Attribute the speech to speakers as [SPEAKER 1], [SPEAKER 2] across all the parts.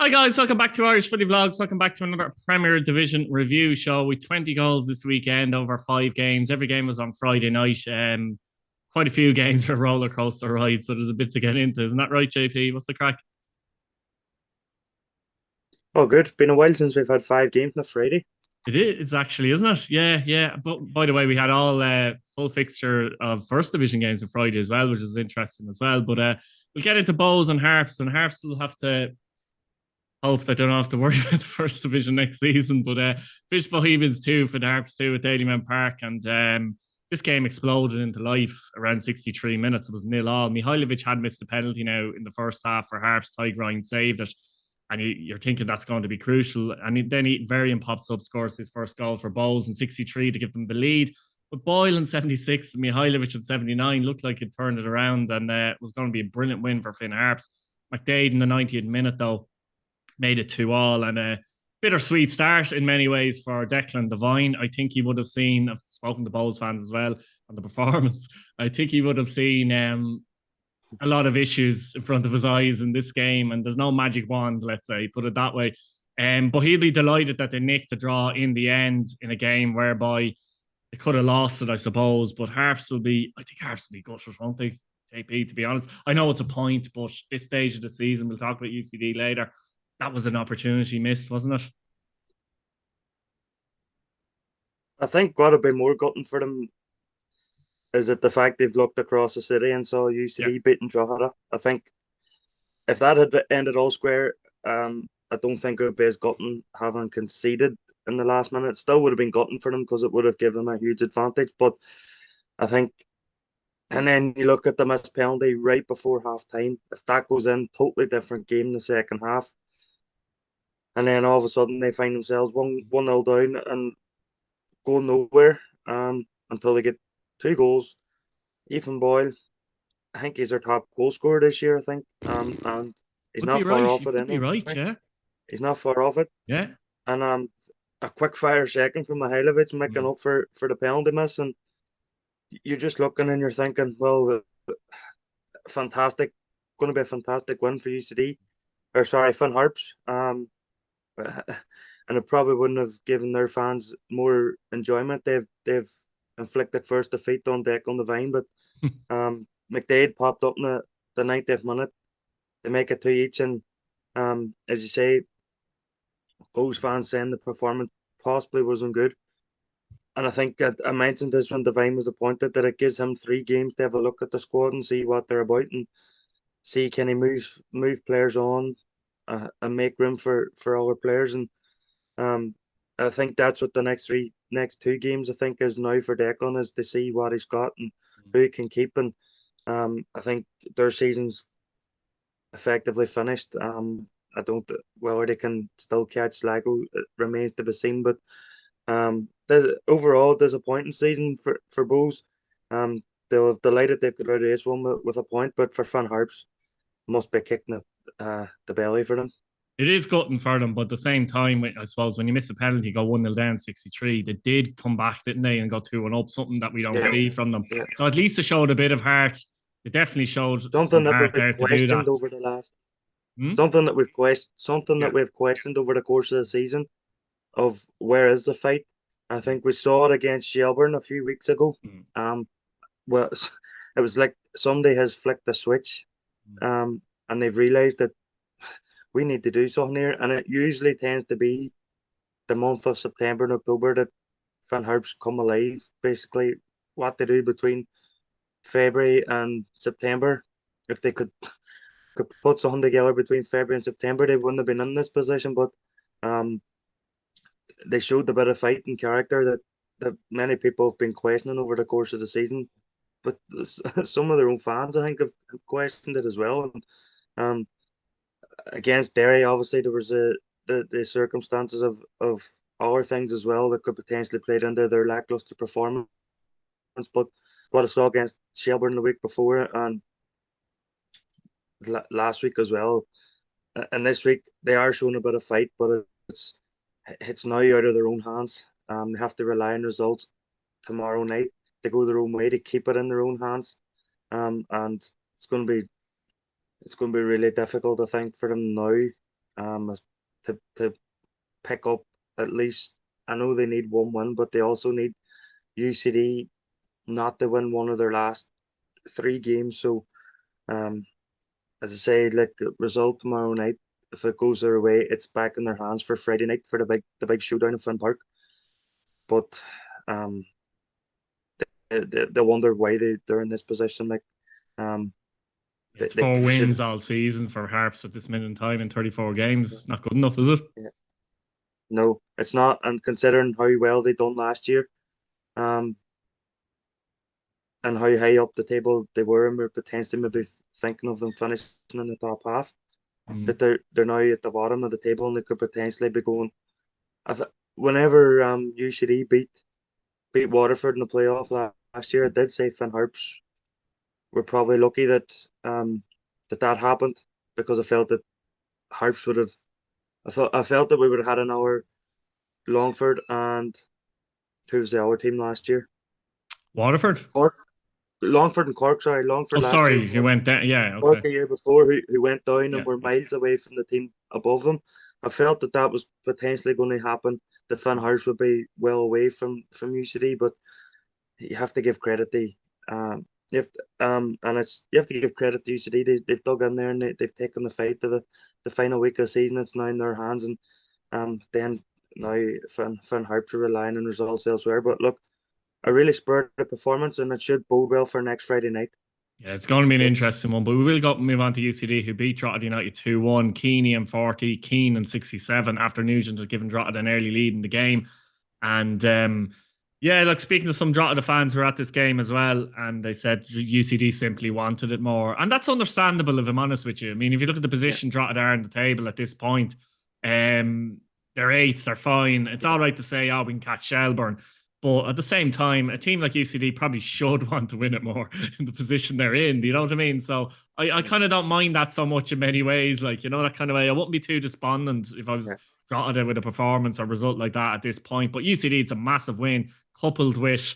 [SPEAKER 1] Hi guys, welcome back to Irish Footy Vlogs. Welcome back to another Premier Division review show with 20 goals this weekend over 5 games. Every game was on Friday night. Quite a few games for roller coaster rides, so there's a bit to get into. Isn't that right, JP? What's the crack?
[SPEAKER 2] Oh, good. Been a while since we've had 5 games on a Friday.
[SPEAKER 1] It is, it's actually, isn't it? Yeah, yeah. But by the way, we had all full fixture of first division games on Friday as well, which is interesting as well. But we'll get into Bows and Harps will have to hope they don't have to worry about the first division next season. But Fish Bohemians too for the Harps too at Daleyman Park, and this game exploded into life around 63 minutes. It was 0-0. Mihailovic had missed a penalty now in the first half for Harps. Ty Grind saved it. And you're thinking that's going to be crucial. And then Ethan Varian pops up, scores his first goal for Bowes in 63 to give them the lead. But Boyle in 76 and Mihailovic in 79 looked like it turned it around and it was going to be a brilliant win for Finn Harps. McDade in the 90th minute, though, made it 2-2 and a bittersweet start in many ways for Declan Devine. I think he would have seen, I've spoken to Bowes fans as well on the performance, I think he would have seen a lot of issues in front of his eyes in this game, and there's no magic wand, let's say, put it that way. But he'll be delighted that they nicked a draw in the end in a game whereby they could have lost it, I suppose. But I think Harps will be gutted, won't they? JP, to be honest, I know it's a point, but this stage of the season, we'll talk about UCD later. That was an opportunity missed, wasn't it?
[SPEAKER 2] I think what would be more gutting for them is that the fact they've looked across the city and saw
[SPEAKER 1] Yeah.
[SPEAKER 2] UCD beating Drogheda. I think if that had ended all square, I don't think it would be as gutting having conceded in the last minute. Still would have been gutting for them because it would have given them a huge advantage. But I think, and then you look at the missed penalty right before half time. If that goes in, totally different game in the second half. And then all of a sudden they find themselves one nil down and going nowhere until they get 2 goals. Ethan Boyle, I think he's their top goal scorer this year, I think. And he's
[SPEAKER 1] Could be
[SPEAKER 2] not far
[SPEAKER 1] right.
[SPEAKER 2] off
[SPEAKER 1] You
[SPEAKER 2] it
[SPEAKER 1] could be right,
[SPEAKER 2] anyway.
[SPEAKER 1] yeah.
[SPEAKER 2] He's not far off it.
[SPEAKER 1] Yeah.
[SPEAKER 2] And a quick fire second from Mihailovic making
[SPEAKER 1] Mm.
[SPEAKER 2] up for the penalty miss. And you're just looking and you're thinking, well, fantastic, going to be a fantastic win for UCD, or sorry, Finn Harps. And it probably wouldn't have given their fans more enjoyment. They've inflicted first defeat on Deck on the Vine, but McDade popped up in the 90th minute. They make it two each, and as you say, Bose fans saying the performance possibly wasn't good. And I think that I mentioned this when Devine was appointed that it gives him 3 games to have a look at the squad and see what they're about and see can he move players on and make room for other players. And um, I think that's what the next 2 games I think is now for Declan is to see what he's got and who he can keep. And I think their season's effectively finished. I don't whether they can still catch Sligo it remains to be seen. But the overall disappointing season for Bulls. They'll have delighted they've got out of this one with a point, but for Finn Harps, must be kicking the belly for them.
[SPEAKER 1] It is gutting for them, but at the same time, I suppose when you miss a penalty, go 1-0 down 63, they did come back, didn't they, and go 2-1 up, something that we don't
[SPEAKER 2] Yeah,
[SPEAKER 1] see from them.
[SPEAKER 2] yeah.
[SPEAKER 1] So at least they showed a bit of heart. They definitely showed
[SPEAKER 2] Something
[SPEAKER 1] some
[SPEAKER 2] that
[SPEAKER 1] heart
[SPEAKER 2] we've
[SPEAKER 1] there to do that.
[SPEAKER 2] questioned over the last,
[SPEAKER 1] Hmm?
[SPEAKER 2] something
[SPEAKER 1] Yeah.
[SPEAKER 2] that we've questioned over the course of the season of where is the fight. I think we saw it against Shelbourne a few weeks ago.
[SPEAKER 1] Mm.
[SPEAKER 2] Um, well, it was like somebody has flicked the switch, and they've realised that we need to do something here. And it usually tends to be the month of September and October that Finn Harps come alive. Basically, what they do between February and September, if they could put something together between February and September, they wouldn't have been in this position. But um, they showed a bit of fight and character that many people have been questioning over the course of the season. But some of their own fans, I think, have questioned it as well. And um, against Derry, obviously there was the circumstances of other things as well that could potentially played into their lackluster performance. But what I saw against Shelbourne the week before and last week as well, and this week they are showing a bit of fight, but it's now out of their own hands. They have to rely on results tomorrow night. They go their own way to keep it in their own hands. And it's going to be really difficult, I think, for them now um to pick up at least. I know they need one win, but they also need UCD not to win one of their last three games. So um as I say, like result tomorrow night, if it goes their way, it's back in their hands for Friday night for the big showdown in Finn Park. But um they wonder why they're in this position. Like um
[SPEAKER 1] It's
[SPEAKER 2] they
[SPEAKER 1] four
[SPEAKER 2] should.
[SPEAKER 1] wins all season for Harps at this minute in time in 34 games. Not good enough, is it?
[SPEAKER 2] Yeah, no, it's not. And considering how well they done last year, um, and how high up the table they were, and we're potentially maybe thinking of them finishing in the top half,
[SPEAKER 1] Mm.
[SPEAKER 2] that they're now at the bottom of the table and they could potentially be going. Whenever UCD beat Waterford in the playoff last year, I did say Finn Harps were probably lucky that that happened, because I felt that Harps would have. I felt that we would have had another Longford and who was the other team last year?
[SPEAKER 1] Waterford?
[SPEAKER 2] Cork, Longford and Cork. Sorry,
[SPEAKER 1] Oh,
[SPEAKER 2] Longford last year.
[SPEAKER 1] sorry, he went down. Yeah,
[SPEAKER 2] Cork
[SPEAKER 1] okay.
[SPEAKER 2] a year before, who went down and
[SPEAKER 1] Yeah,
[SPEAKER 2] were
[SPEAKER 1] yeah.
[SPEAKER 2] miles away from the team above them. I felt that that was potentially going to happen. That Finn Harps would be well away from UCD, but you have to give credit to you have and it's you have to give credit to UCD. They've dug in there and they've taken the fight to the final week of the season. It's now in their hands, and then now Finn Harps are relying on results elsewhere. But look, a really spirited performance, and it should bode well for next Friday night.
[SPEAKER 1] Yeah, it's going to be an interesting one, but we will go move on to UCD, who beat Drogheda United 2-1. Keeney and 40, Keane and 67 after Nugent had given Drogheda an early lead in the game. And yeah, look, speaking to some Drogheda fans who were at this game as well, and they said UCD simply wanted it more. And that's understandable, if I'm honest with you. I mean, if you look at the
[SPEAKER 2] Yeah,
[SPEAKER 1] position Drogheda are on the table at this point, they're eighth, they're fine. It's all right to say, oh, we can catch Shelbourne. But at the same time, a team like UCD probably should want to win it more in the position they're in. Do you know what I mean? So I
[SPEAKER 2] yeah,
[SPEAKER 1] kind of don't mind that so much in many ways. Like, you know, that kind of way. I wouldn't be too despondent if I was
[SPEAKER 2] yeah,
[SPEAKER 1] Drogheda with a performance or result like that at this point. But UCD, it's a massive win, coupled with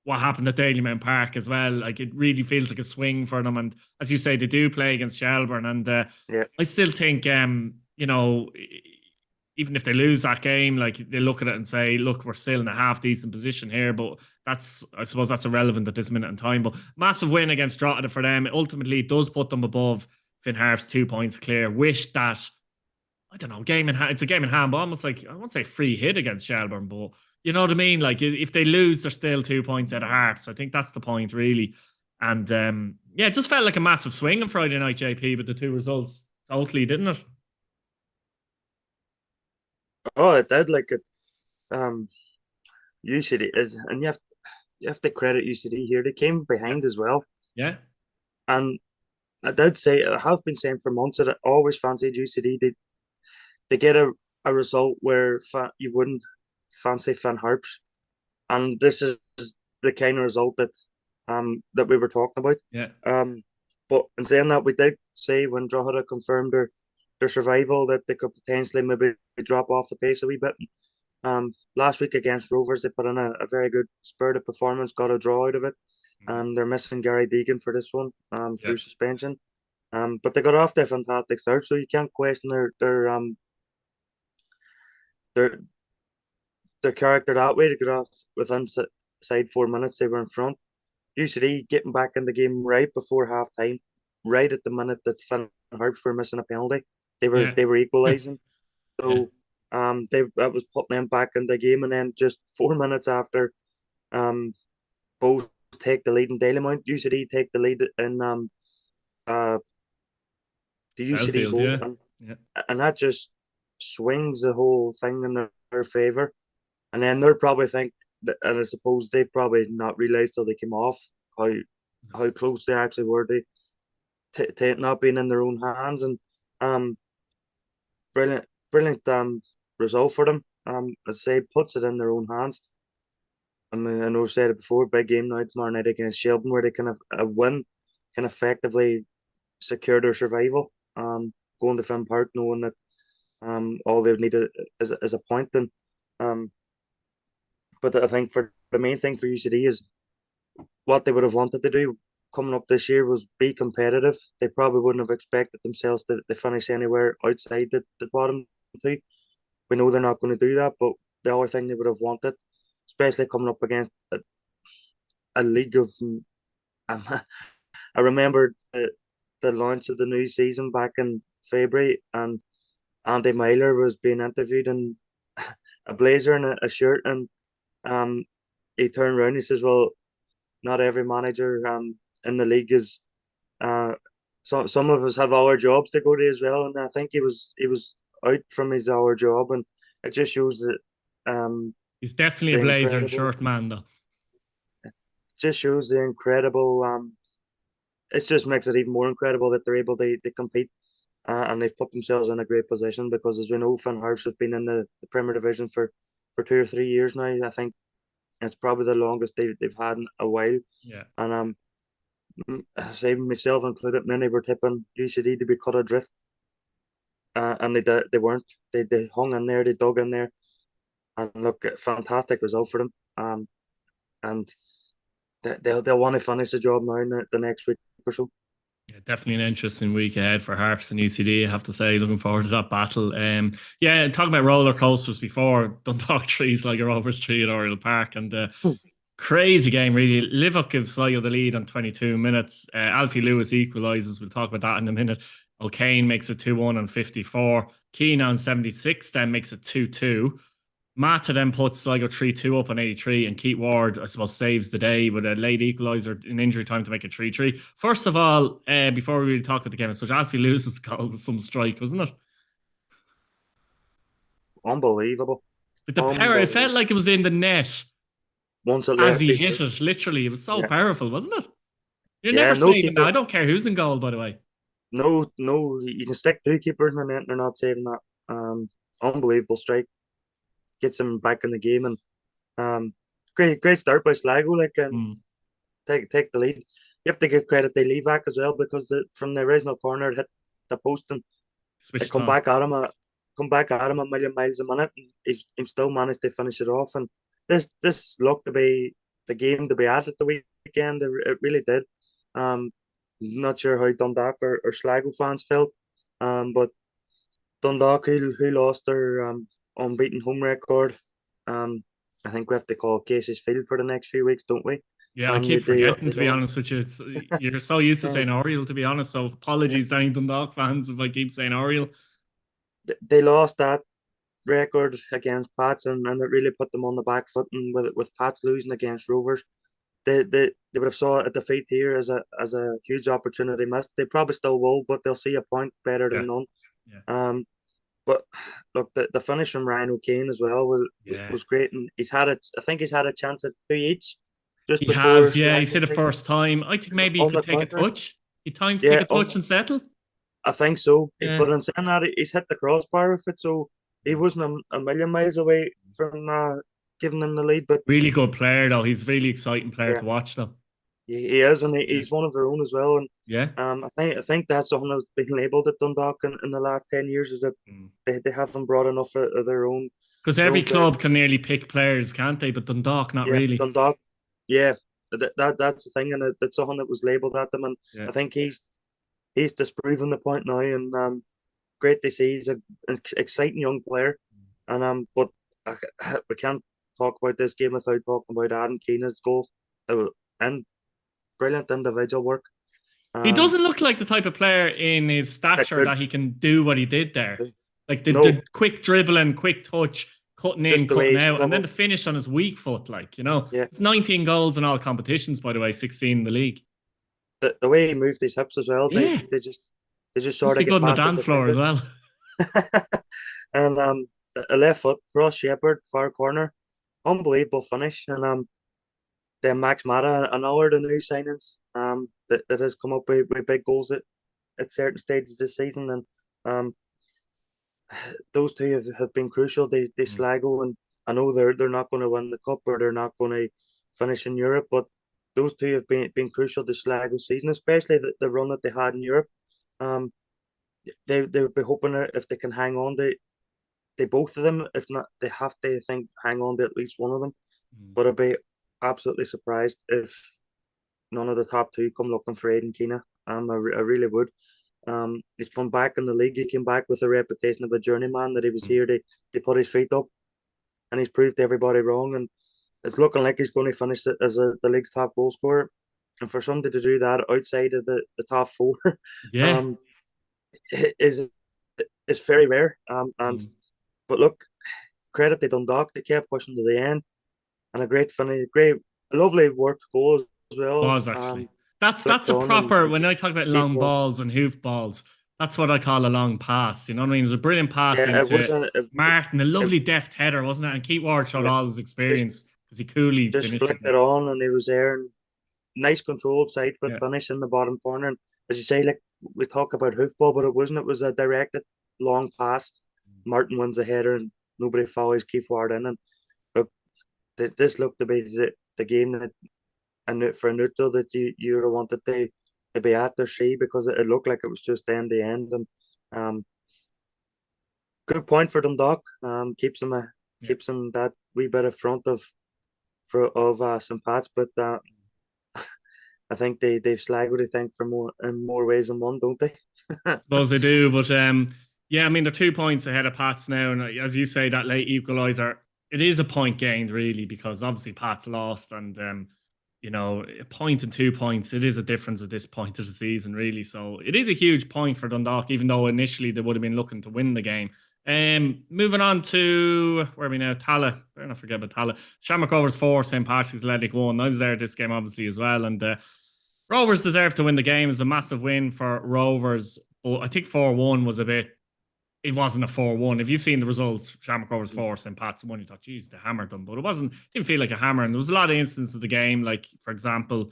[SPEAKER 1] what happened at Dalymount Park as well. Like, it really feels like a swing for them. And as you say, they do play against Shelbourne. And
[SPEAKER 2] yeah,
[SPEAKER 1] I still think, you know, even if they lose that game, like they look at it and say, look, we're still in a half decent position here. But I suppose that's irrelevant at this minute in time. But massive win against Drogheda for them. Ultimately, it does put them above Finn Harps 2 points clear. Wish that, I don't know, game in hand. It's a game in hand, but almost like, I won't say free hit against Shelbourne, but you know what I mean? Like, if they lose, they're still 2 points out of Harps. I think that's the point, really. And yeah, it just felt like a massive swing on Friday night, JP, with the two results. Totally, didn't it?
[SPEAKER 2] oh, it did. Like it. Um, UCD is, and you have to credit UCD here. They came
[SPEAKER 1] Yeah.
[SPEAKER 2] behind as well,
[SPEAKER 1] Yeah.
[SPEAKER 2] and I did say, I have been saying for months that I always fancied UCD. They get a result where you wouldn't fancy Finn Harps, and this is the kind of result that we were talking about.
[SPEAKER 1] Yeah.
[SPEAKER 2] Um, but in saying that, we did say when Drogheda confirmed their survival that they could potentially maybe drop off the pace a wee bit. Last week against Rovers, they put in a very good spirited performance, got a draw out of it,
[SPEAKER 1] Mhm.
[SPEAKER 2] and they're missing Gary Deegan for this one
[SPEAKER 1] Yeah.
[SPEAKER 2] through suspension. But they got off to a fantastic start, so you can't question their their character that way. To get off within side 4 minutes, they were in front. UCD getting back in the game right before half time, right at the minute that Finn Harps were missing a penalty. They were
[SPEAKER 1] Yeah.
[SPEAKER 2] they were equalising.
[SPEAKER 1] Yeah.
[SPEAKER 2] So they that was putting them back in the game, and then just 4 minutes after, um both take the lead in Dalymount. UCD take the lead in uh the UCD
[SPEAKER 1] Belfield,
[SPEAKER 2] goal,
[SPEAKER 1] yeah.
[SPEAKER 2] and
[SPEAKER 1] Yeah.
[SPEAKER 2] that just swings the whole thing in their favor. And then they're probably think that, and I suppose they've probably not realised till they came off how close they actually were to it not being in their own hands. And um brilliant result for them. As I say, puts it in their own hands. I mean, I know I've said it before, big game now tomorrow night against Shelbourne, where they can have a win can effectively secure their survival. Going to Finn Park knowing that all they need is a point. And um, but I think for the main thing for UCD is what they would have wanted to do. coming up this year was be competitive. They probably wouldn't have expected themselves to finish anywhere outside the bottom two. We know they're not going to do that, but the other thing they would have wanted, especially coming up against a league of. Um, I remember the launch of the new season back in February, and Andy Myler was being interviewed in a blazer and a shirt, and um, he turned around and he says, "Well, not every manager in the league is some of us have our jobs to go to as well." And I think he was out from his hour job, and it just shows that
[SPEAKER 1] He's definitely a
[SPEAKER 2] the
[SPEAKER 1] blazer and
[SPEAKER 2] incredible
[SPEAKER 1] shirt man, though.
[SPEAKER 2] just shows the incredible it just makes it even more incredible that they're able to compete, and they've put themselves in a great position because, as we know, Harps have been in the Premier Division for 2 or 3 years now. I think it's probably the longest they've had in a while.
[SPEAKER 1] Yeah.
[SPEAKER 2] And say myself included, many were tipping UCD to be cut adrift, and they weren't. They hung in there, they dug in there, and look, fantastic result for them. And they'll want to finish the job now in the next week or so.
[SPEAKER 1] Yeah, definitely an interesting week ahead for Harps and UCD, I have to say. Looking forward to that battle. Yeah, talking about roller coasters before, Dundalk 3 Sligo Rovers 3 at Oriel Park, and crazy game, really. Livock gives Sligo the lead on 22 minutes. Alfie Lewis equalises. We'll talk about that in a minute. O'Kane makes it 2-1 on 54. Keane on 76 then makes it 2-2. Mata then puts Sligo 3-2 up on 83, and Keith Ward, I suppose, saves the day with a late equaliser in injury time to make it 3-3. First of all, before we really talk about the game, so Alfie Lewis's goal was some strike, wasn't it?
[SPEAKER 2] Unbelievable.
[SPEAKER 1] With the power, it felt
[SPEAKER 2] Unbelievable.
[SPEAKER 1] like it was in the net
[SPEAKER 2] Once it
[SPEAKER 1] as
[SPEAKER 2] left
[SPEAKER 1] he
[SPEAKER 2] his
[SPEAKER 1] hit
[SPEAKER 2] foot.
[SPEAKER 1] it, literally. It was so
[SPEAKER 2] Yeah.
[SPEAKER 1] powerful, wasn't it? You're
[SPEAKER 2] Yeah,
[SPEAKER 1] never
[SPEAKER 2] no
[SPEAKER 1] saving that.
[SPEAKER 2] keeper.
[SPEAKER 1] I don't care who's in goal, by the way.
[SPEAKER 2] No, you can stick two keepers in the net and they're not saving that. Unbelievable strike. Gets him back in the game, and great start by Sligo. Like, and
[SPEAKER 1] Mm.
[SPEAKER 2] take the lead. You have to give credit to Levac as well, because from the original corner it hit the post, and it
[SPEAKER 1] Switched on.
[SPEAKER 2] come back at him a million miles a minute, and he still managed to finish it off. And this looked to be the game to be at the weekend. It really did. Um, Not sure how Dundalk or Sligo fans felt, but Dundalk, who lost their unbeaten home record, um, I think we have to call Casey's Field for the next few weeks, don't we?
[SPEAKER 1] Yeah, I keep forgetting,
[SPEAKER 2] They
[SPEAKER 1] to be
[SPEAKER 2] lost.
[SPEAKER 1] honest with you. You're so used to
[SPEAKER 2] Uh,
[SPEAKER 1] saying Oriel, to be honest. So
[SPEAKER 2] yeah,
[SPEAKER 1] apologies to any Dundalk fans if I keep saying Oriel.
[SPEAKER 2] they lost that record against Pats, and it really put them on the back foot. And with Pats losing against Rovers, they would have saw a defeat here as a huge opportunity missed. They probably still will, but they'll see a point better
[SPEAKER 1] Yeah,
[SPEAKER 2] than none.
[SPEAKER 1] yeah,
[SPEAKER 2] Um, but look, the finish from Ryan O'Kane as well
[SPEAKER 1] yeah.
[SPEAKER 2] was great, and I think he's had a chance at two each just
[SPEAKER 1] He
[SPEAKER 2] before
[SPEAKER 1] has, yeah. He's
[SPEAKER 2] Sligo
[SPEAKER 1] hit it
[SPEAKER 2] taken
[SPEAKER 1] first time. I think maybe he
[SPEAKER 2] on
[SPEAKER 1] could
[SPEAKER 2] the
[SPEAKER 1] take a
[SPEAKER 2] counter.
[SPEAKER 1] touch. He time to take
[SPEAKER 2] Yeah,
[SPEAKER 1] a touch and settle.
[SPEAKER 2] I think so.
[SPEAKER 1] Yeah.
[SPEAKER 2] But in saying that, he's hit the crossbar with it, so he wasn't a million miles away from giving them the lead. But
[SPEAKER 1] Really good player, though. He's a really exciting player
[SPEAKER 2] yeah,
[SPEAKER 1] to watch, though.
[SPEAKER 2] he is, and
[SPEAKER 1] Yeah.
[SPEAKER 2] he's one of their own as well. And
[SPEAKER 1] Yeah.
[SPEAKER 2] I think that's something that's been labelled at Dundalk in the last 10 years, is that they haven't brought enough of
[SPEAKER 1] Because
[SPEAKER 2] their
[SPEAKER 1] every
[SPEAKER 2] own players.
[SPEAKER 1] club can nearly pick players, can't they? But Dundalk, not
[SPEAKER 2] Yeah,
[SPEAKER 1] really.
[SPEAKER 2] Dundalk. Yeah, that's the thing, and that's something that was labelled at them, and
[SPEAKER 1] Yeah.
[SPEAKER 2] I think he's disproving the point now, and great to see. He's an exciting young player, and but we can't talk about this game without talking about Adam Keena's goal. And brilliant individual work.
[SPEAKER 1] He
[SPEAKER 2] Um,
[SPEAKER 1] doesn't look like the type of player in his
[SPEAKER 2] that
[SPEAKER 1] stature
[SPEAKER 2] could
[SPEAKER 1] that he can do what he did there. Like the
[SPEAKER 2] no,
[SPEAKER 1] quick dribbling, quick touch, cutting in,
[SPEAKER 2] just the way
[SPEAKER 1] cutting
[SPEAKER 2] he's
[SPEAKER 1] out, and then
[SPEAKER 2] struggled.
[SPEAKER 1] the finish on his weak foot. Like,
[SPEAKER 2] Yeah,
[SPEAKER 1] it's 19 goals in all competitions, by the way, 16 in the league.
[SPEAKER 2] the way he moved his hips as well.
[SPEAKER 1] Yeah.
[SPEAKER 2] They just
[SPEAKER 1] Must
[SPEAKER 2] sort
[SPEAKER 1] be
[SPEAKER 2] of get
[SPEAKER 1] good on the
[SPEAKER 2] past the
[SPEAKER 1] dance floor as
[SPEAKER 2] defenders.
[SPEAKER 1] well.
[SPEAKER 2] And a left foot cross shepherd far corner, unbelievable finish. And then Max Mata, another of the new signings that has come up with big goals at certain stages this season. And um those two have been crucial. They
[SPEAKER 1] Mm.
[SPEAKER 2] Sligo, and I know they're not going to win the cup, or they're not going to finish in Europe, but those two have been crucial to Sligo season, especially the run that they had in Europe. Um, they would be hoping that if they can hang on, they both of them. If not, they have to, I think, hang on to at least one of them.
[SPEAKER 1] Mm.
[SPEAKER 2] But I'd be absolutely surprised none of the top two come looking for Aidan Keena. I really would. He's from back in the league. He came back with a reputation of a journeyman, that he was here to put his feet up, and he's proved everybody wrong. And it's looking like he's going to finish it as the league's top goal scorer. And for somebody to do that outside of the top four,
[SPEAKER 1] Yeah.
[SPEAKER 2] um, is very rare. But look, credit to Dundalk. They kept pushing to the end, and a great finish, a lovely worked goal as well.
[SPEAKER 1] Was actually. That's
[SPEAKER 2] Flicked
[SPEAKER 1] a
[SPEAKER 2] on
[SPEAKER 1] proper,
[SPEAKER 2] and
[SPEAKER 1] when I talk about
[SPEAKER 2] Keith
[SPEAKER 1] long
[SPEAKER 2] was.
[SPEAKER 1] balls and hoof balls, that's what I call a long pass. You know what I mean? It was a brilliant pass
[SPEAKER 2] Yeah, it
[SPEAKER 1] into
[SPEAKER 2] wasn't.
[SPEAKER 1] Martin, a
[SPEAKER 2] It,
[SPEAKER 1] lovely deft header, wasn't it? And Keith Ward showed
[SPEAKER 2] yeah,
[SPEAKER 1] all his
[SPEAKER 2] just
[SPEAKER 1] experience because he coolly
[SPEAKER 2] just
[SPEAKER 1] finished it.
[SPEAKER 2] flicked it on, and he was there. And nice controlled side foot
[SPEAKER 1] Yeah.
[SPEAKER 2] finish in the bottom corner. And as you say, like we talk about hoofball, but it wasn't. It was a directed long pass. Martin wins a header, and nobody follows Keith Ward in. And look, this looked to be the game that and for a neutral that you would have wanted to be at their sea, because it looked like it was just end to end. And um, good point for Dundalk.
[SPEAKER 1] Yeah.
[SPEAKER 2] Keeps them that wee bit of front of St. Pat's, but I think they've Sligo to thank for more in more ways than one, don't they?
[SPEAKER 1] Suppose they do, but yeah, I mean they're 2 points ahead of Pats now, and as you say, that late equaliser, it is a point gained really, because obviously Pats lost, and a point and 2 points, it is a difference at this point of the season, really. So it is a huge point for Dundalk, even though initially they would have been looking to win the game. Moving on to where are we now? Tala. Better not forget about Tala. Shamrock Rovers 4, St. Patrick's Athletic 1. I was there at this game obviously as well, and Rovers deserve to win the game. It's a massive win for Rovers, but I think 4-1 was a bit. It wasn't a 4-1. If you've seen the results, Shamrock Rovers 4, St. Pat's 1, you thought, geez, they hammered them. But it wasn't, didn't feel like a hammer. And there was a lot of instances of the game, like, for example,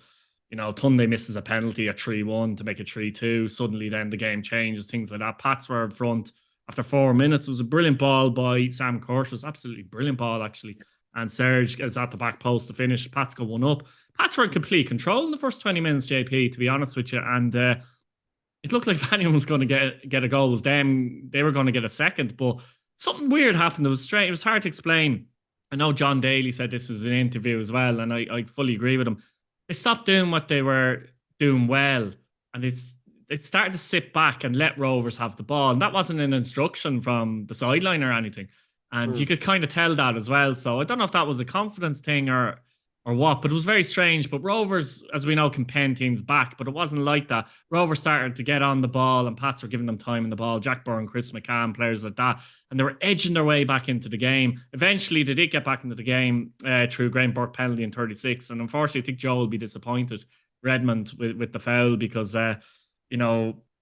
[SPEAKER 1] Tunde misses a penalty at 3-1 to make it 3-2. Suddenly, then the game changes, things like that. Pats were in front after 4 minutes. It was a brilliant ball by Sam Curtis. Absolutely brilliant ball, actually. And Serge gets at the back post to finish. Pats got one up. Pats were in complete control in the first 20 minutes, JP, to be honest with you. And it looked like if anyone was going to get a goal, it was them. They were going to get a second, but something weird happened. It was strange. It was hard to explain. I know John Daly said this was an interview as well, and I fully agree with him. They stopped doing what they were doing well, and it started to sit back and let Rovers have the ball. And that wasn't an instruction from the sideline or anything. And you could kind of tell that as well. So I don't know if that was a confidence thing or what, but it was very strange. But Rovers, as we know, can pen teams back, but it wasn't like that. Rovers started to get on the ball, and Pats were giving them time in the ball. Jack Byrne, Chris McCann, players like that, and they were edging their way back into the game. Eventually, they did get back into the game through Graham Burke penalty in 36, and unfortunately, I think Joe will be disappointed, Redmond, with the foul, because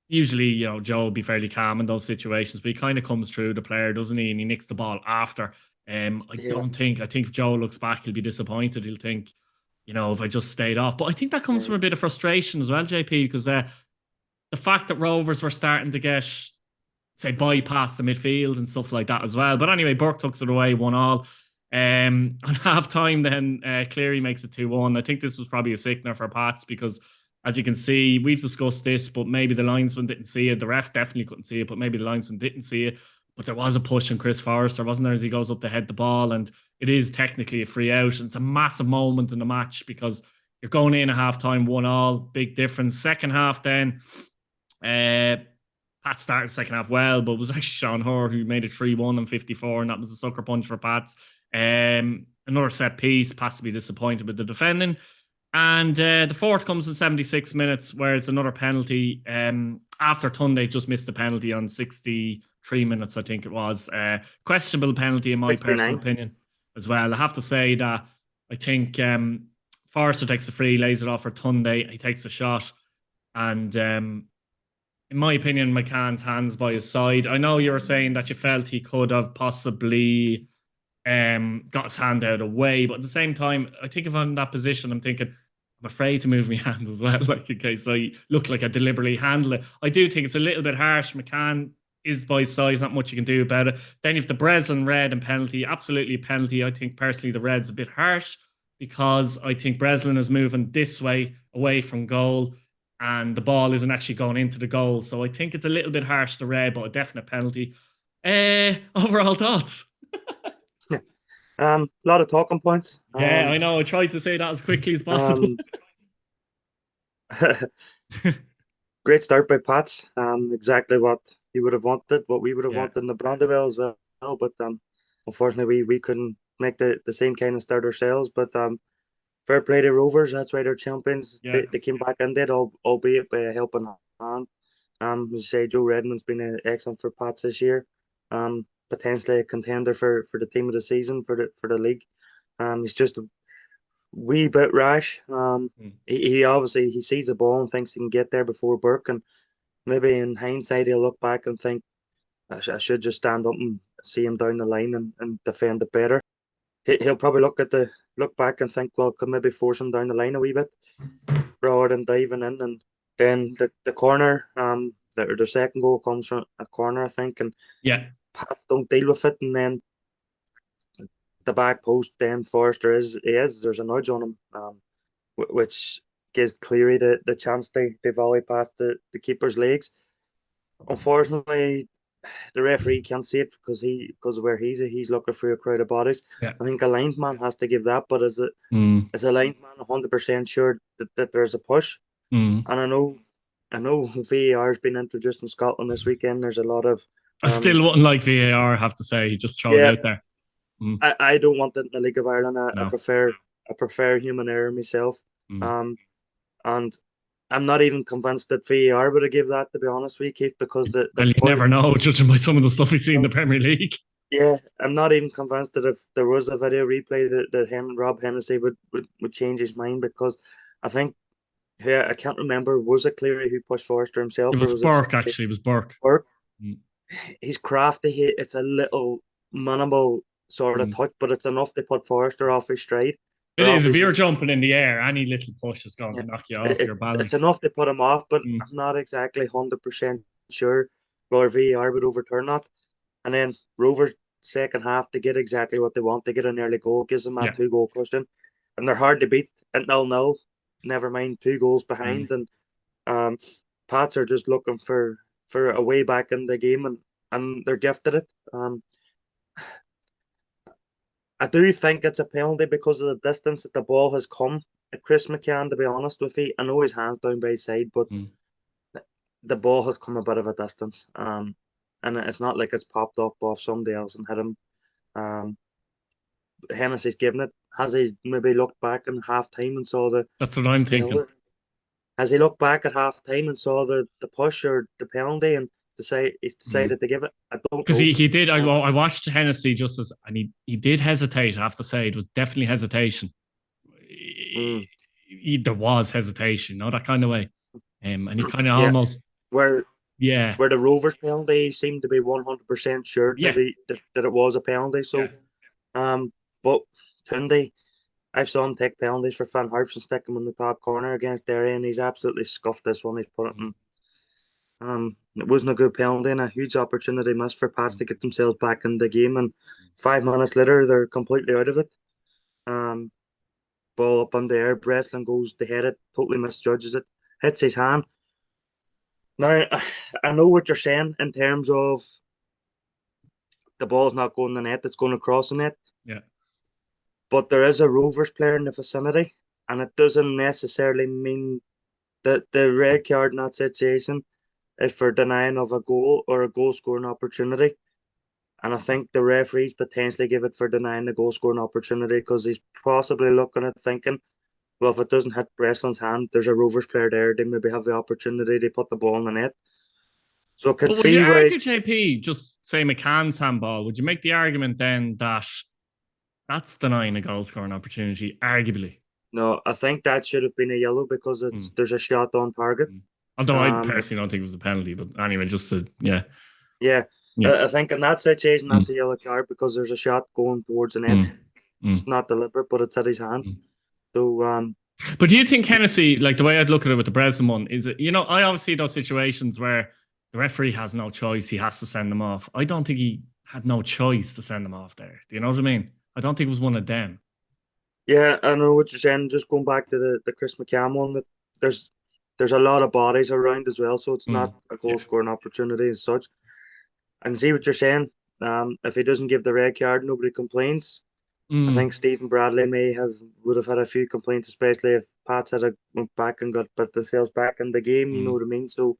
[SPEAKER 1] usually, Joe will be fairly calm in those situations, but he kind of comes through the player, doesn't he? And he nicks the ball after. I think if Joe looks back, he'll be disappointed. He'll think, if I just stayed off. But I think that comes from a bit of frustration as well, JP, because the fact that Rovers were starting to get, say, bypass the midfield and stuff like that as well. But anyway, Burke tucks it away, 1-1. On half time, then Cleary makes it 2-1. I think this was probably a sickener for Pats, because as you can see, we've discussed this, but maybe the linesman didn't see it. The ref definitely couldn't see it, but maybe the linesman didn't see it. But there was a push on Chris Forrester, wasn't there, as he goes up to head the ball, and it is technically a free out. And it's a massive moment in the match, because you're going in at half-time, 1-1, big difference. Second half then, Pat started the second half well, but it was actually Sean Hoare who made it 3-1 and 54, and that was a sucker punch for Pats. Another set piece, Pats to be disappointed with the defending. And the fourth comes in 76 minutes, where it's another penalty. After Tunde just missed the penalty on 63 minutes, I think it was. Questionable penalty, in my
[SPEAKER 2] 69.
[SPEAKER 1] personal opinion, as well. I have to say that I think Forrester takes the free, lays it off for Tunde. He takes a shot. And in my opinion, McCann's hands by his side. I know you were saying that you felt he could have possibly got his hand out of the way, but at the same time, I think if I'm in that position, I'm thinking, I'm afraid to move my hand as well, like in case I look like I deliberately handle it. I do think it's a little bit harsh. McCann is by size, not much you can do about it. Then you've the Breslin red and penalty, absolutely a penalty. I think personally the red's a bit harsh, because I think Breslin is moving this way away from goal, and the ball isn't actually going into the goal. So I think it's a little bit harsh, the red, but a definite penalty. Overall thoughts?
[SPEAKER 2] A lot of talking points.
[SPEAKER 1] Yeah, I know. I tried to say that as quickly as possible.
[SPEAKER 2] Great start by Pats. Exactly what he would have wanted, what we would have
[SPEAKER 1] Yeah,
[SPEAKER 2] wanted in the Brandywell as well. But unfortunately, we couldn't make the same kind of start ourselves. But fair play to Rovers. That's why they're champions.
[SPEAKER 1] yeah,
[SPEAKER 2] They came back and did, albeit by a helping hand. As you say, Joe Redmond's been excellent for Pats this year. Potentially a contender for the team of the season for the league. He's just a wee bit rash.
[SPEAKER 1] mm,
[SPEAKER 2] He obviously he sees the ball and thinks he can get there before Burke, and maybe in hindsight he'll look back and think I should just stand up and see him down the line and defend it better. He'll probably look back and think, well, could maybe force him down the line a wee bit rather than diving in. And then the corner, the second goal comes from a corner, I think, and
[SPEAKER 1] yeah.
[SPEAKER 2] Pats don't deal with it, and then the back post, then Forrester there's a nudge on him, which gives Cleary the chance they volley past the keeper's legs. Unfortunately, the referee can't see it because of where he's looking through a crowd of bodies.
[SPEAKER 1] Yeah.
[SPEAKER 2] I think a linesman has to give that, but
[SPEAKER 1] Mm,
[SPEAKER 2] as a linesman 100% sure that there's a push.
[SPEAKER 1] mm.
[SPEAKER 2] And I know VAR has been introduced in Scotland this weekend. There's a lot of
[SPEAKER 1] I
[SPEAKER 2] um
[SPEAKER 1] still wouldn't like VAR, I have to say. Just throw it
[SPEAKER 2] yeah,
[SPEAKER 1] out there. Mm,
[SPEAKER 2] I don't want it in the League of Ireland. I
[SPEAKER 1] no.
[SPEAKER 2] prefer human error myself.
[SPEAKER 1] Mm.
[SPEAKER 2] Um and I'm not even convinced that VAR would have give that, to be honest with you, Keith, because the
[SPEAKER 1] Well, you
[SPEAKER 2] push.
[SPEAKER 1] never know, judging by some of the stuff we see in the Premier League.
[SPEAKER 2] Yeah, I'm not even convinced that if there was a video replay that Rob Hennessy would change his mind, because I think, yeah, I can't remember, was it Cleary who pushed Forrester
[SPEAKER 1] It
[SPEAKER 2] himself, or
[SPEAKER 1] was
[SPEAKER 2] was it
[SPEAKER 1] Burke,
[SPEAKER 2] somebody?
[SPEAKER 1] actually. It was Burke.
[SPEAKER 2] Burke?
[SPEAKER 1] Mm,
[SPEAKER 2] He's crafty. It's a little minimal sort of
[SPEAKER 1] mm.
[SPEAKER 2] touch, but it's enough to put Forrester off his stride
[SPEAKER 1] It
[SPEAKER 2] or
[SPEAKER 1] is.
[SPEAKER 2] off
[SPEAKER 1] If
[SPEAKER 2] his.
[SPEAKER 1] you're jumping in the air, any little push is going
[SPEAKER 2] Yeah,
[SPEAKER 1] to knock you off your
[SPEAKER 2] it's
[SPEAKER 1] balance.
[SPEAKER 2] enough to put him off, but
[SPEAKER 1] Mm,
[SPEAKER 2] I'm not exactly 100% sure whether VAR would overturn that. And then Rovers second half to get exactly what they want. They get an early goal, gives them a
[SPEAKER 1] yeah.
[SPEAKER 2] 2 goal cushion, and they're hard to beat at 0-0. Never mind 2 goals
[SPEAKER 1] Mm.
[SPEAKER 2] behind, and um, Pats are just looking for a way back in the game, and they're gifted it. I do think it's a penalty because of the distance that the ball has come at Chris McCann. To be honest with you, I know his hands down by his side, but
[SPEAKER 1] Mm.
[SPEAKER 2] the ball has come a bit of a distance. And it's not like it's popped up off somebody else and hit him. Um, Hennessy's given it. Has he maybe looked back in half time and saw
[SPEAKER 1] That's what I'm
[SPEAKER 2] you
[SPEAKER 1] thinking.
[SPEAKER 2] know, has he looked back at half time and saw the push or the penalty and he's
[SPEAKER 1] Mm.
[SPEAKER 2] decided to give it? I don't
[SPEAKER 1] Because
[SPEAKER 2] know.
[SPEAKER 1] he did.
[SPEAKER 2] Um,
[SPEAKER 1] I watched Hennessy just as, and he did hesitate. I have to say, it was definitely hesitation.
[SPEAKER 2] mm,
[SPEAKER 1] There was hesitation, you know, that kind of way. And he kind of
[SPEAKER 2] yeah,
[SPEAKER 1] almost,
[SPEAKER 2] where
[SPEAKER 1] yeah,
[SPEAKER 2] where the Rovers penalty seemed to be 100% sure
[SPEAKER 1] yeah,
[SPEAKER 2] that it was a penalty.
[SPEAKER 1] yeah.
[SPEAKER 2] So, but Tunde, I've saw him take penalties for Finn Harps and stick him in the top corner against Derry, and he's absolutely scuffed this one. He's put it in. It wasn't a good penalty and a huge opportunity missed for Pats to get themselves back in the game. And 5 minutes later, they're completely out of it. Um, Ball up on the air, Breslin goes to head it, totally misjudges it, hits his hand. Now, I know what you're saying in terms of the ball's not going to the net, it's going across the net.
[SPEAKER 1] Yeah.
[SPEAKER 2] But there is a Rovers player in the vicinity, and it doesn't necessarily mean that the red card in that situation is for denying of a goal or a goal scoring opportunity. And I think the referees potentially give it for denying the goal scoring opportunity because he's possibly looking at thinking, well, if it doesn't hit Breslin's hand, there's a Rovers player there. They maybe have the opportunity to put the ball in the net. So I could
[SPEAKER 1] But would you
[SPEAKER 2] see where
[SPEAKER 1] argue,
[SPEAKER 2] he's.
[SPEAKER 1] JP, just say McCann's handball? Would you make the argument then that that's denying a goal scoring opportunity, arguably?
[SPEAKER 2] No, I think that should have been a yellow because
[SPEAKER 1] Mm.
[SPEAKER 2] there's a shot on target.
[SPEAKER 1] Mm. Although I
[SPEAKER 2] Um,
[SPEAKER 1] personally don't think it was a penalty, but anyway, just to, yeah,
[SPEAKER 2] yeah,
[SPEAKER 1] yeah.
[SPEAKER 2] I think in that situation
[SPEAKER 1] Mm.
[SPEAKER 2] that's a yellow card because there's a shot going towards the net,
[SPEAKER 1] Mm. Mm.
[SPEAKER 2] not deliberate, but it's at his hand.
[SPEAKER 1] Mm.
[SPEAKER 2] So
[SPEAKER 1] But do you think Hennessy, like the way I'd look at it with the Breslin one, is it, you know, I obviously those situations where the referee has no choice, he has to send them off. I don't think he had no choice to send them off there. Do you know what I mean? I don't think it was one of them.
[SPEAKER 2] yeah, I know what you're saying. Just going back to the Chris McCann one, that there's a lot of bodies around as well, so it's
[SPEAKER 1] Mm.
[SPEAKER 2] not a goal
[SPEAKER 1] Yeah.
[SPEAKER 2] scoring opportunity as such. And see what you're saying. If he doesn't give the red card, nobody complains. I
[SPEAKER 1] Mm,
[SPEAKER 2] think Stephen Bradley would have had a few complaints, especially if Pats had went back and got put themselves back in the game. You know
[SPEAKER 1] mm,
[SPEAKER 2] what I mean? So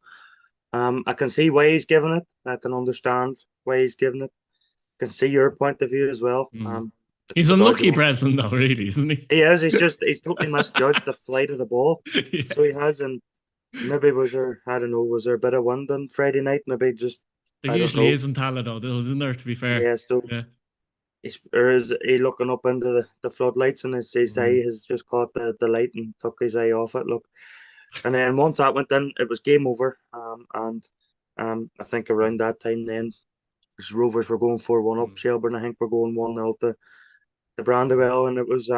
[SPEAKER 2] I can see why he's giving it. I can understand why he's giving it. I can see your point of view as well.
[SPEAKER 1] mm.
[SPEAKER 2] It's
[SPEAKER 1] He's
[SPEAKER 2] without
[SPEAKER 1] unlucky,
[SPEAKER 2] one.
[SPEAKER 1] Breslin, though, really, isn't he?
[SPEAKER 2] He is. He's totally misjudged the flight of the ball.
[SPEAKER 1] Yeah.
[SPEAKER 2] So he has, and maybe was there, I don't know, was there a bit of wind on Friday night? Maybe just,
[SPEAKER 1] There
[SPEAKER 2] I don't
[SPEAKER 1] usually
[SPEAKER 2] know.
[SPEAKER 1] isn't talent, though, isn't there, to be fair?
[SPEAKER 2] Yeah, so
[SPEAKER 1] Yeah.
[SPEAKER 2] is he looking up into the floodlights and his
[SPEAKER 1] Mm,
[SPEAKER 2] eye has just caught the light and took his eye off it. Look, and then once that went in, it was game over. And I think around that time then, because Rovers were going 4-1 up,
[SPEAKER 1] mm.
[SPEAKER 2] Shelbourne I think were going 1-0 to Brandywell, and it was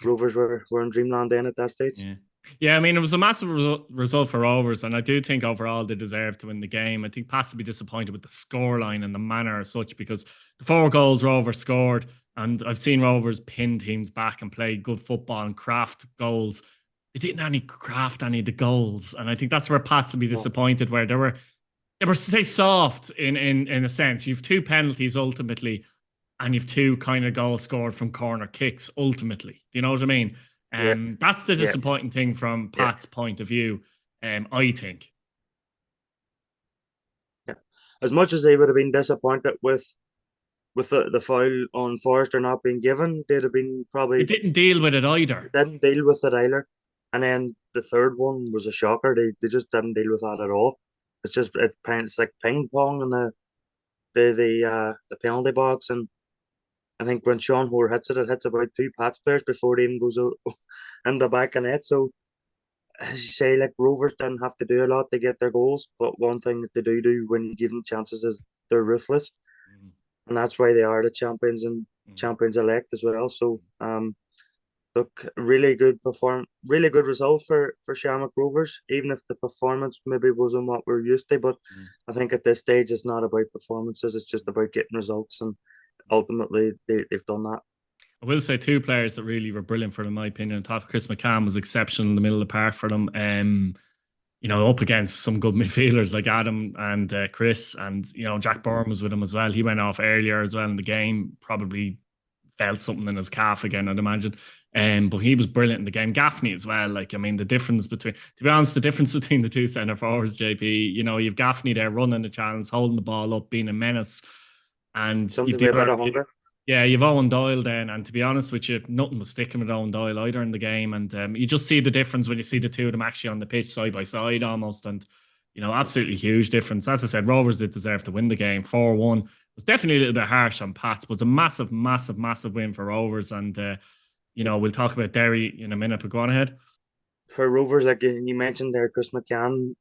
[SPEAKER 2] Rovers were in dreamland then at that stage.
[SPEAKER 1] Yeah. Yeah, I mean, it was a massive result for Rovers, and I do think overall they deserved to win the game. I think possibly disappointed with the scoreline and the manner as such, because the 4 goals Rovers scored, and I've seen Rovers pin teams back and play good football and craft goals. They didn't any craft any of the goals, and I think that's where possibly
[SPEAKER 2] No,
[SPEAKER 1] disappointed, where they were say soft in a sense. You've 2 penalties ultimately, and you've 2 kind of goals scored from corner kicks ultimately. Do you know what I mean?
[SPEAKER 2] yeah,
[SPEAKER 1] That's the
[SPEAKER 2] yeah,
[SPEAKER 1] disappointing thing from
[SPEAKER 2] yeah,
[SPEAKER 1] Pat's point of view. I think.
[SPEAKER 2] yeah. As much as they would have been disappointed with the foul on Forrester not being given, they'd have been
[SPEAKER 1] They
[SPEAKER 2] probably
[SPEAKER 1] didn't deal with it either.
[SPEAKER 2] didn't deal with it either. And then the third one was a shocker. They just didn't deal with that at all. It's like ping pong in the penalty box, and I think when Sean Hoare hits it, it hits about 2 Pats players before it even goes out in the back of net. So as you say, like Rovers didn't have to do a lot to get their goals, but one thing that they do when you give them chances is they're ruthless,
[SPEAKER 1] Mm,
[SPEAKER 2] and that's why they are the champions and
[SPEAKER 1] mm,
[SPEAKER 2] champions elect as well. So look, really good result for Shamrock Rovers, even if the performance maybe wasn't what we're used to. But
[SPEAKER 1] mm.
[SPEAKER 2] I think at this stage, it's not about performances; it's just about getting results, and ultimately they've done that.
[SPEAKER 1] I will say 2 players that really were brilliant for them, in my opinion. I thought Chris McCann was exceptional in the middle of the park for them. Up against some good midfielders like Adam and Chris, and Jack Byrne was with him as well. He went off earlier as well in the game, probably felt something in his calf again, I'd imagine. But he was brilliant in the game. Gaffney as well. Like, I mean, to be honest, the difference between the 2 centre forwards, JP, you've Gaffney there running the channels, holding the ball up, being a menace, and you've
[SPEAKER 2] Something
[SPEAKER 1] the
[SPEAKER 2] with a bit
[SPEAKER 1] other,
[SPEAKER 2] of hunger.
[SPEAKER 1] yeah, you've Owen Doyle then, and to be honest with you, nothing was sticking with Owen Doyle either in the game, and you just see the difference when you see the two of them actually on the pitch side by side almost, and absolutely huge difference. As I said, Rovers did deserve to win the game 4-1. It was definitely a little bit harsh on Pats, but it's a massive, massive, massive win for Rovers, and we'll talk about Derry in a minute, but go on ahead.
[SPEAKER 2] For Rovers, like you mentioned there, Chris McCann,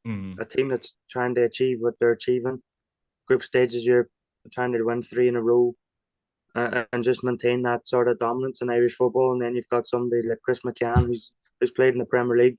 [SPEAKER 1] Mm.
[SPEAKER 2] a team that's trying to achieve what they're achieving. Group stages, you're trying to win 3 in a row and just maintain that sort of dominance in Irish football. And then you've got somebody like Chris McCann, who's played in the Premier League,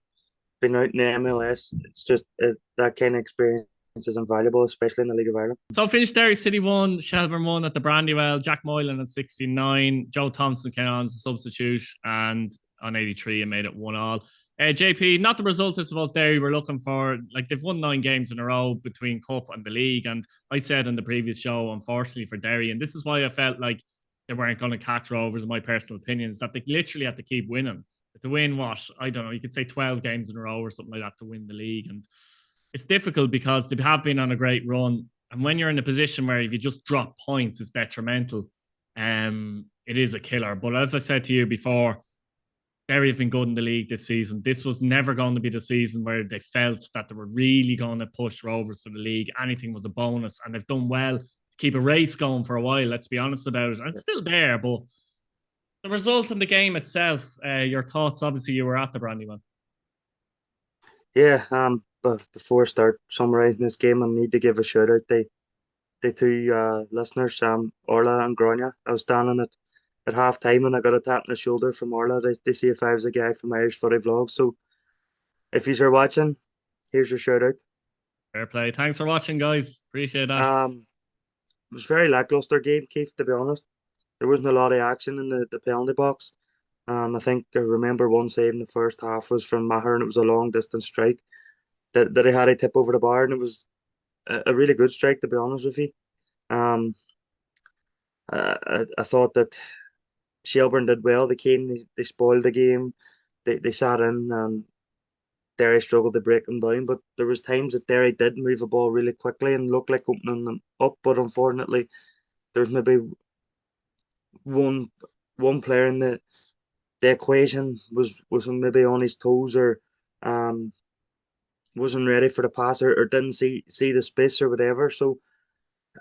[SPEAKER 2] been out in the MLS. It's just that kind of experience is invaluable, especially in the League of Ireland.
[SPEAKER 1] So finished Derry City 1, Shelbourne 1 at the Brandywell. Jack Moylan at 69. Joe Thompson came on as a substitute and on 83 and made it 1-1. JP, not the result I suppose Derry were looking for. Like, they've won 9 games in a row between Cup and the league. And I said in the previous show, unfortunately for Derry, and this is why I felt like they weren't going to catch Rovers, in my personal opinion, is that they literally had to keep winning. To win what? I don't know, you could say 12 games in a row or something like that to win the league. And it's difficult because they have been on a great run. And when you're in a position where if you just drop points, it's detrimental. It is a killer. But as I said to you before, Derry have been good in the league this season. This was never going to be the season where they felt that they were really going to push Rovers for the league. Anything was a bonus, and they've done well to keep a race going for a while. Let's be honest about it. And it's still there, but the result in the game itself. Your thoughts? Obviously, you were at the Brandywell.
[SPEAKER 2] Yeah, but before I start summarising this game, I need to give a shout out to the two listeners, Orla and Grania. I was standing at half time and I got a tap on the shoulder from Orla. They see if I was a guy from Irish Footy Vlogs. So if you're watching, here's your shout out.
[SPEAKER 1] Fair play. Thanks for watching, guys. Appreciate that.
[SPEAKER 2] It was a very lackluster game, Keith, to be honest. There wasn't a lot of action in the penalty box. I think I remember one save in the first half was from Maher and it was a long distance strike that he had a tip over the bar and it was a really good strike, to be honest with you. Um, I thought that Shelbourne did well. They came, they spoiled the game. They sat in, and Derry struggled to break them down. But there was times that Derry did move the ball really quickly and looked like opening them up. But unfortunately, there's maybe one one player in the equation was maybe on his toes, or um wasn't ready for the pass, or didn't see the space or whatever. So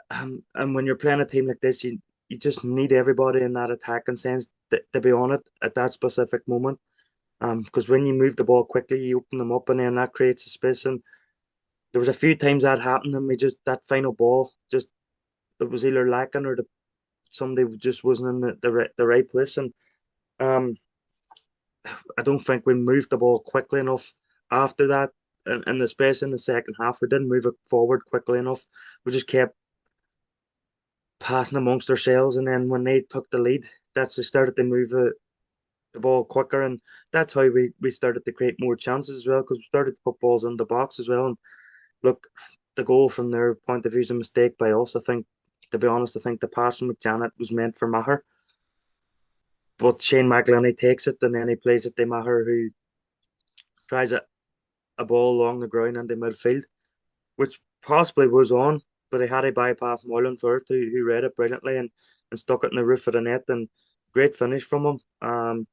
[SPEAKER 2] and when you're playing a team like this, you just need everybody in that attacking sense to be on it at that specific moment. Because when you move the ball quickly, you open them up, and then that creates a space. And there was a few times that happened, and we just that final ball just it was either lacking, or somebody just wasn't in the right place. And um, I don't think we moved the ball quickly enough after that. And the space in the second half, we didn't move it forward quickly enough. We just kept passing amongst ourselves, and then when they took the lead, that's they started to move the ball quicker, and that's how we started to create more chances as well, because we started to put balls in the box as well. And look, the goal from their point of view is a mistake by us. I think, to be honest, I think the pass from McJanet was meant for Maher, but Shane McElhenney takes it, and then he plays it to Maher, who tries a ball along the ground in the midfield, which possibly was on, but he had a bypass Moylan first, who read it brilliantly, and stuck it in the roof of the net. And great finish from him.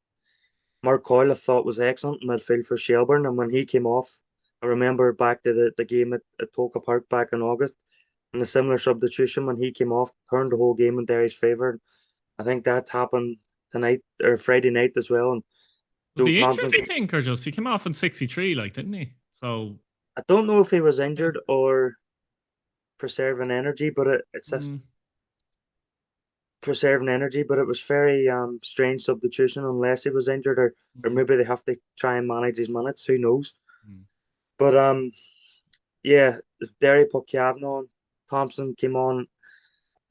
[SPEAKER 2] Mark Coyle, I thought, was excellent in midfield for Shelbourne, and when he came off, I remember back to the game at Toka Park back in August, and a similar substitution when he came off turned the whole game in Derry's favour. I think that happened tonight or Friday night as well. And
[SPEAKER 1] Was
[SPEAKER 2] Joe
[SPEAKER 1] he injured,
[SPEAKER 2] Thompson,
[SPEAKER 1] do you think, or just he came off in 63, like, didn't he? So,
[SPEAKER 2] I don't know if he was
[SPEAKER 1] yeah.
[SPEAKER 2] injured or preserving energy, but it's a
[SPEAKER 1] Mm,
[SPEAKER 2] preserving energy, but it was very strange substitution unless he was injured, or
[SPEAKER 1] mm,
[SPEAKER 2] maybe they have to try and manage his minutes. Who knows?
[SPEAKER 1] mm.
[SPEAKER 2] But yeah, Derry put Kavanagh on, Thompson came on,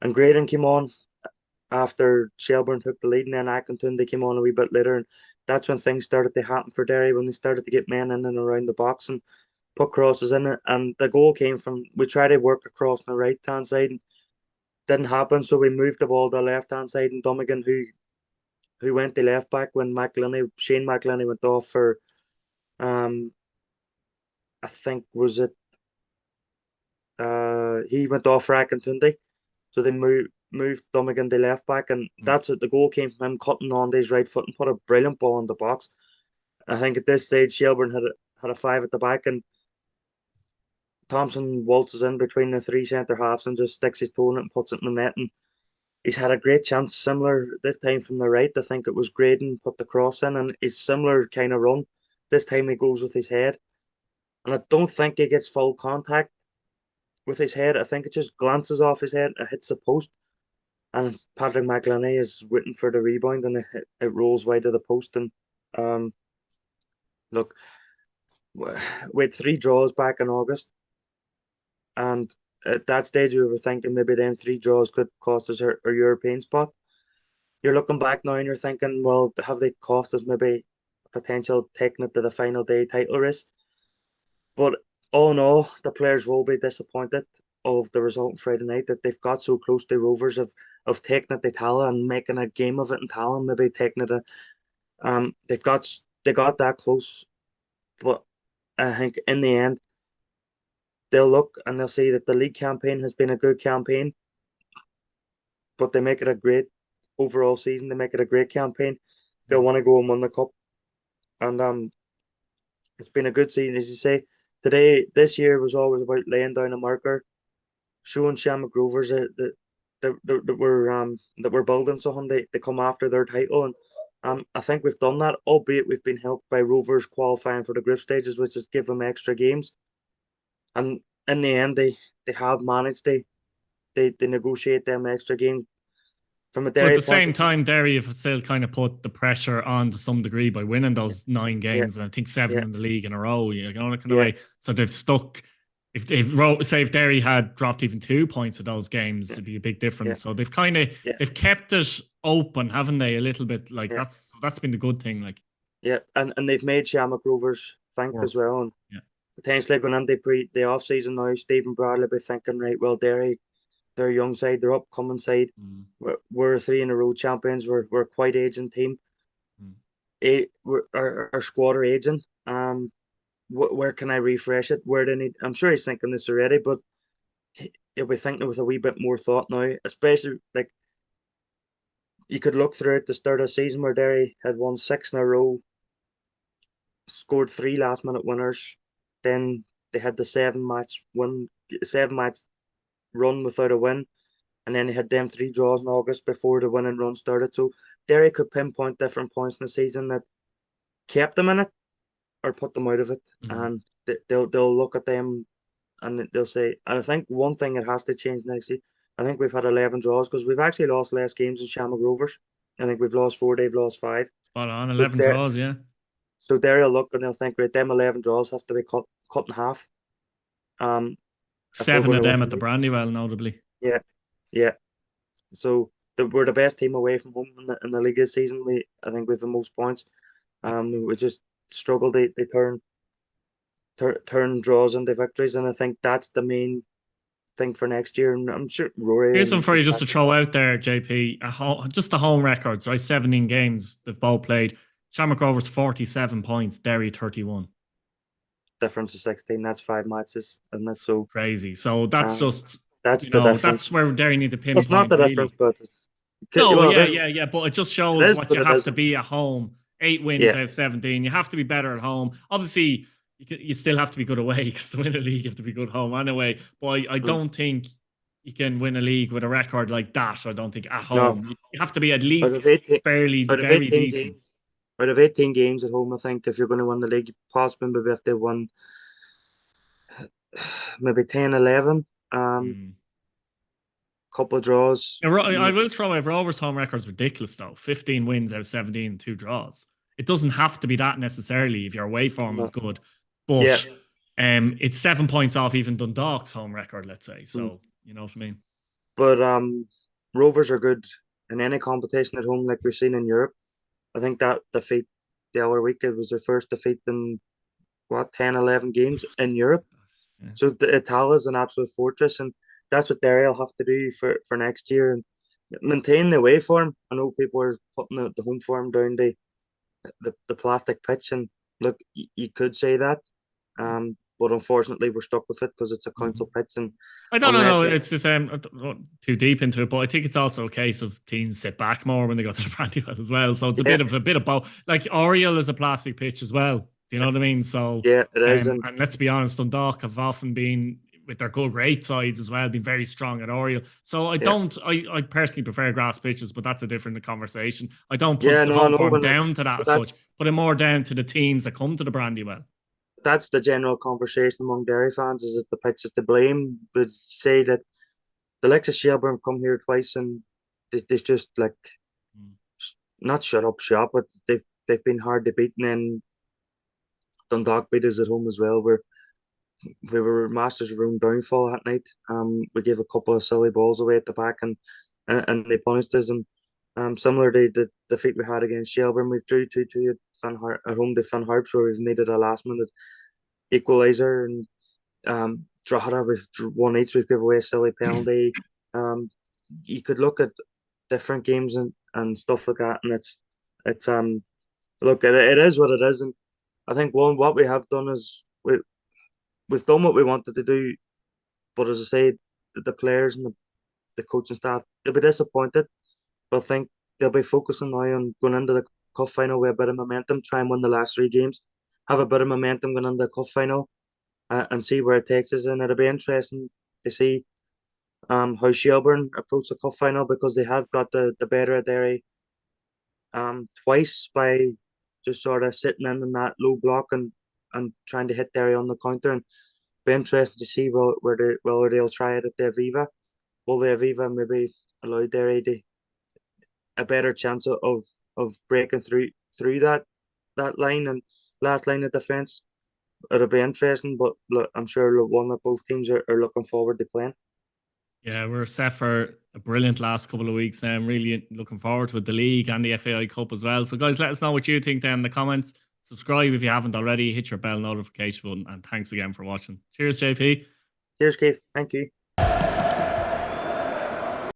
[SPEAKER 2] and Graydon came on after Shelbourne took the lead, and then Atkinson they came on a wee bit later, and that's when things started to happen for Derry, when they started to get men in and around the box and put crosses in it. And the goal came from, we tried to work across on the right hand side, and didn't happen, so we moved the ball to the left hand side, and Dummigan, who went to left back when Shane McElhenney went off for um I think was it he went off for Akintunde. So they moved Dummigan to left back, and
[SPEAKER 1] Mm.
[SPEAKER 2] that's it. The goal came from him cutting on to his right foot and put a brilliant ball in the box. I think at this stage Shelbourne had a five at the back, and Thompson waltzes in between the three centre halves and just sticks his toe in it and puts it in the net. And he's had a great chance, similar this time from the right. I think it was Graydon put the cross in, and he's similar kind of run. This time he goes with his head, and I don't think he gets full contact with his head. I think it just glances off his head, it hits the post, and Patrick McElhenney is waiting for the rebound, and it rolls wide of the post. And um, look, we had three draws back in August, and at that stage we were thinking maybe then three draws could cost us our European spot. You're looking back now and you're thinking, well, have they cost us maybe a potential taking it to the final day title race? But all in all, the players will be disappointed of the result on Friday night, that they've got so close to Rovers of taking it to Tala and making a game of it in Tala, maybe taking it. They got that close, but I think in the end they'll look and they'll see that the league campaign has been a good campaign, but they make it a great overall season. They make it a great campaign. They'll want to go and win the cup, and it's been a good season, as you say. This year was always about laying down a marker, showing Shamrock Rovers that we're building something. They come after their title, and I think we've done that. Albeit we've been helped by Rovers qualifying for the group stages, which has given them extra games. And in the end, they have managed they negotiate them extra games from a
[SPEAKER 1] But at
[SPEAKER 2] Derry
[SPEAKER 1] the
[SPEAKER 2] point
[SPEAKER 1] same
[SPEAKER 2] of view.
[SPEAKER 1] time, Derry have still kind of put the pressure on to some degree by winning those nine
[SPEAKER 2] Yeah,
[SPEAKER 1] games, and I think seven
[SPEAKER 2] yeah,
[SPEAKER 1] in the league in a row. You know, kind of
[SPEAKER 2] yeah,
[SPEAKER 1] way. So they've stuck. Say if Derry had dropped even 2 points of those games,
[SPEAKER 2] yeah,
[SPEAKER 1] it'd be a big
[SPEAKER 2] yeah,
[SPEAKER 1] difference. So they've kind of
[SPEAKER 2] yeah,
[SPEAKER 1] they've kept it open, haven't they? A little bit. Like
[SPEAKER 2] yeah,
[SPEAKER 1] that's been the good thing. Like
[SPEAKER 2] yeah. And they've made Shamrock Rovers think
[SPEAKER 1] work.
[SPEAKER 2] as well. And
[SPEAKER 1] Yeah.
[SPEAKER 2] potentially going into the off season now, Stephen Bradley be thinking, right, well, Derry They're a young side, they're upcoming side.
[SPEAKER 1] Mm.
[SPEAKER 2] We're 3 in a row champions. We're quite aging team.
[SPEAKER 1] Mm.
[SPEAKER 2] Our squad are aging. Where can I refresh it? Where do I need? I'm sure he's thinking this already, but he'll be thinking with a wee bit more thought now. Especially like you could look through at the start of the season where Derry had won 6 in a row, scored 3 last-minute winners. Then they had the 7-match run without a win, and then they had them 3 draws in August before the winning run started. So Derry could pinpoint different points in the season that kept them in it or put them out of it,
[SPEAKER 1] Mm.
[SPEAKER 2] and they'll look at them and they'll say. And I think one thing that has to change next year. I think we've had 11 draws because we've actually lost less games than Shamrock Rovers. I think we've lost 4, they've lost 5.
[SPEAKER 1] Spot on.
[SPEAKER 2] So
[SPEAKER 1] 11
[SPEAKER 2] there,
[SPEAKER 1] draws, yeah.
[SPEAKER 2] so there will look and they'll think, right, them 11 draws have to be cut in half. Um, if we're
[SPEAKER 1] 7
[SPEAKER 2] going
[SPEAKER 1] of
[SPEAKER 2] to win
[SPEAKER 1] them
[SPEAKER 2] the
[SPEAKER 1] at the
[SPEAKER 2] league.
[SPEAKER 1] Brandywell, notably.
[SPEAKER 2] Yeah, yeah. So we're the best team away from home in the league this season. I think we have the most points. We just struggle. They turn draws into victories, and I think that's the main thing for next year. And I'm sure Rory
[SPEAKER 1] Here's one
[SPEAKER 2] and
[SPEAKER 1] for you just to
[SPEAKER 2] Patrick
[SPEAKER 1] throw out there, JP. Just the home records, right? 17 games they've both played. Shamrock Rovers 47 points, Derry 31.
[SPEAKER 2] difference of 16. That's 5 matches, and that's so.
[SPEAKER 1] Crazy. So that's
[SPEAKER 2] Um,
[SPEAKER 1] just,
[SPEAKER 2] that's the
[SPEAKER 1] that's
[SPEAKER 2] difference.
[SPEAKER 1] where Derry need to
[SPEAKER 2] It's not
[SPEAKER 1] pinpoint,
[SPEAKER 2] the difference,
[SPEAKER 1] really.
[SPEAKER 2] but
[SPEAKER 1] No,
[SPEAKER 2] well,
[SPEAKER 1] yeah,
[SPEAKER 2] it is.
[SPEAKER 1] yeah, yeah. But it just
[SPEAKER 2] It
[SPEAKER 1] shows
[SPEAKER 2] is,
[SPEAKER 1] what
[SPEAKER 2] but
[SPEAKER 1] you
[SPEAKER 2] it
[SPEAKER 1] have to
[SPEAKER 2] isn't.
[SPEAKER 1] be at home. 8 wins
[SPEAKER 2] Yeah,
[SPEAKER 1] out of 17. You have to be better at home. Obviously, you still have to be good away because to win a league, you have to be good home anyway. But I
[SPEAKER 2] mm.
[SPEAKER 1] don't think you can win a league with a record like that. I don't think at
[SPEAKER 2] No.
[SPEAKER 1] home. You have to be at
[SPEAKER 2] Out
[SPEAKER 1] least
[SPEAKER 2] of 18,
[SPEAKER 1] fairly,
[SPEAKER 2] out of
[SPEAKER 1] very
[SPEAKER 2] 18
[SPEAKER 1] decent.
[SPEAKER 2] games, out of 18 games at home, I think if you're going to win the league, possibly maybe if they won maybe 10, 11,
[SPEAKER 1] Mm.
[SPEAKER 2] couple of draws.
[SPEAKER 1] I will throw out Rovers' home record's ridiculous, though. 15 wins out of 17, 2 draws. It doesn't have to be that necessarily if your away form is
[SPEAKER 2] No.
[SPEAKER 1] good.
[SPEAKER 2] Yeah.
[SPEAKER 1] But it's 7 points off even Dundalk's home record, let's say.
[SPEAKER 2] Mm.
[SPEAKER 1] So, you know what I mean?
[SPEAKER 2] But Rovers are good in any competition at home, like we've seen in Europe. I think that defeat the other week, it was their first defeat in what 10, 11 games in Europe.
[SPEAKER 1] Yeah.
[SPEAKER 2] So the Italia's an absolute fortress, and that's what Derry will have to do for next year and maintain the away form. I know people are putting the home form down the plastic pitch, and look, you could say that, but unfortunately we're stuck with it because it's a council pitch, and
[SPEAKER 1] I don't know.
[SPEAKER 2] unless
[SPEAKER 1] It's just I don't go too deep into it, but I think it's also a case of teams sit back more when they go to the Brandywell as well. So it's
[SPEAKER 2] yeah,
[SPEAKER 1] a bit of both. Like Oriel is a plastic pitch as well. Do you know what I mean? So
[SPEAKER 2] yeah, it is, and
[SPEAKER 1] and let's be honest, Dundalk have often been with their good great sides as well, been very strong at Oriel. So
[SPEAKER 2] yeah,
[SPEAKER 1] I personally prefer grass pitches, but that's a different conversation. I don't put
[SPEAKER 2] yeah,
[SPEAKER 1] the
[SPEAKER 2] no, I
[SPEAKER 1] home
[SPEAKER 2] know,
[SPEAKER 1] form
[SPEAKER 2] when
[SPEAKER 1] down to that
[SPEAKER 2] but
[SPEAKER 1] as such,
[SPEAKER 2] that's
[SPEAKER 1] but it more down to the teams that come to the Brandywell.
[SPEAKER 2] that's the general conversation among Derry fans is that the pitch is to blame. But say that the likes of Shelbourne have come here twice and they just like
[SPEAKER 1] Mm.
[SPEAKER 2] not shut up shop, but they've been hard to beat. And then Dundalk beat us at home as well. We were masters of our own downfall that night. We gave a couple of silly balls away at the back, and they punished us. And similar to the defeat we had against Shelbourne, we've drew 2-2 at home to Harps, where we've needed a last minute equaliser. And Drogheda, we've won each. We've given away a silly penalty. Um, you could look at different games and stuff like that, and it's look, it is what it is. And I think what we have done is we've done what we wanted to do, but as I say, the players and the coaching staff, they'll be disappointed, but I think they'll be focusing now on going into the cup final with a bit of momentum, try and win the last 3 games, have a bit of momentum going into the cup final, and see where it takes us. And it'll be interesting to see how Shelbourne approach the cup final because they have got the better of Derry twice by just sort of sitting in that low block and trying to hit Derry on the counter. And be interesting to see whether they'll try it at the Aviva. Will the Aviva maybe allow Derry a better chance of breaking through that line and last line of defence? It'll be interesting, but look, I'm sure one that both teams are looking forward to playing.
[SPEAKER 1] Yeah, we're set for a brilliant last couple of weeks now. I'm really looking forward to it, the league and the FAI Cup as well. So, guys, let us know what you think down in the comments. Subscribe if you haven't already. Hit your bell notification button. And thanks again for watching. Cheers, JP.
[SPEAKER 2] Cheers, Keith. Thank you.